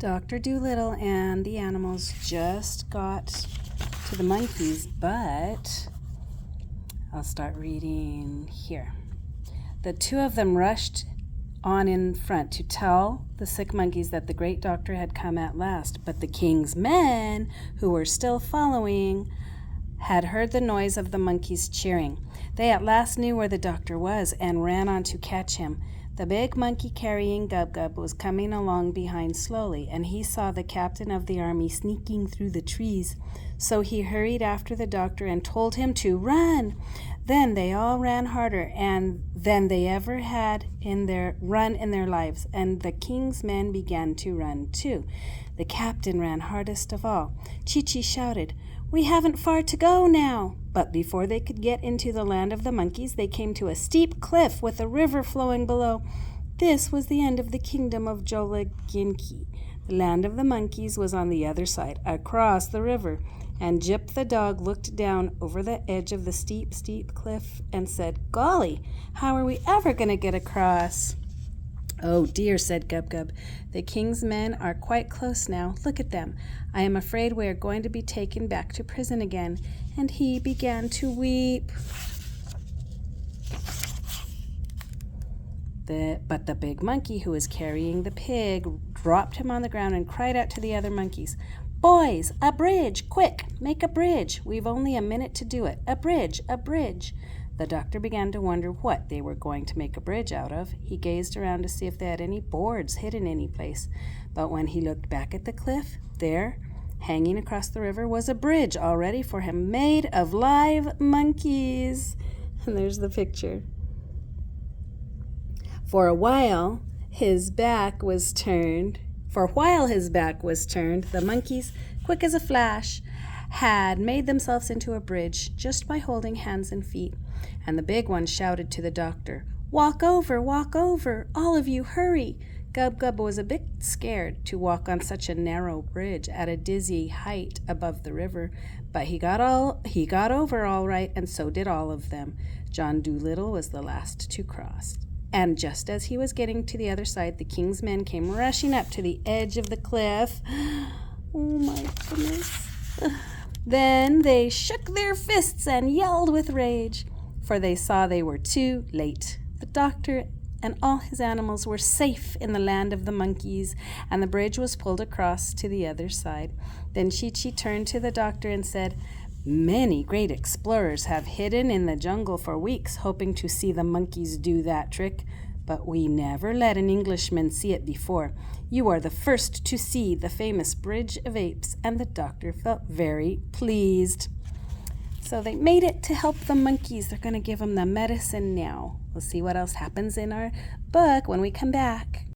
Dr. Dolittle and the animals just got to the monkeys, but I'll start reading here. The two of them rushed on in front to tell the sick monkeys that the great doctor had come at last, but the king's men, who were still following, had heard the noise of the monkeys cheering. They at last knew where the doctor was and ran on to catch him. The big monkey carrying Gub-Gub was coming along behind slowly, and he saw the captain of the army sneaking through the trees. So he hurried after the doctor and told him to run. Then they all ran harder than they ever had in their lives, and the king's men began to run too. The captain ran hardest of all. Chi-Chi shouted, "We haven't far to go now." But before they could get into the land of the monkeys, they came to a steep cliff with a river flowing below. This was the end of the kingdom of Jolaginki. The land of the monkeys was on the other side, across the river, and Jip the dog looked down over the edge of the steep, steep cliff and said, "Golly, how are we ever going to get across?" "Oh dear," said Gub-Gub, "the king's men are quite close now. Look at them. I am afraid we are going to be taken back to prison again." And he began to weep. But the big monkey who was carrying the pig dropped him on the ground and cried out to the other monkeys, "Boys, a bridge! Quick, make a bridge! We've only a minute to do it. A bridge! A bridge!" The doctor began to wonder what they were going to make a bridge out of. He gazed around to see if they had any boards hidden any place. But when he looked back at the cliff, there, hanging across the river, was a bridge all ready for him, made of live monkeys. And there's the picture. For while his back was turned, the monkeys, quick as a flash, had made themselves into a bridge just by holding hands and feet. And the big one shouted to the doctor, walk over, all of you, hurry." Gub-Gub was a bit scared to walk on such a narrow bridge at a dizzy height above the river, but he got over all right, and so did all of them. John Dolittle was the last to cross. And just as he was getting to the other side, the king's men came rushing up to the edge of the cliff. Oh my goodness. Then they shook their fists and yelled with rage, for they saw they were too late. The doctor and all his animals were safe in the land of the monkeys, and the bridge was pulled across to the other side. Then Chi-Chi turned to the doctor and said, "Many great explorers have hidden in the jungle for weeks, hoping to see the monkeys do that trick, but we never let an Englishman see it before. You are the first to see the famous Bridge of Apes," and the doctor felt very pleased. So they made it to help the monkeys. They're going to give them the medicine now. We'll see what else happens in our book when we come back.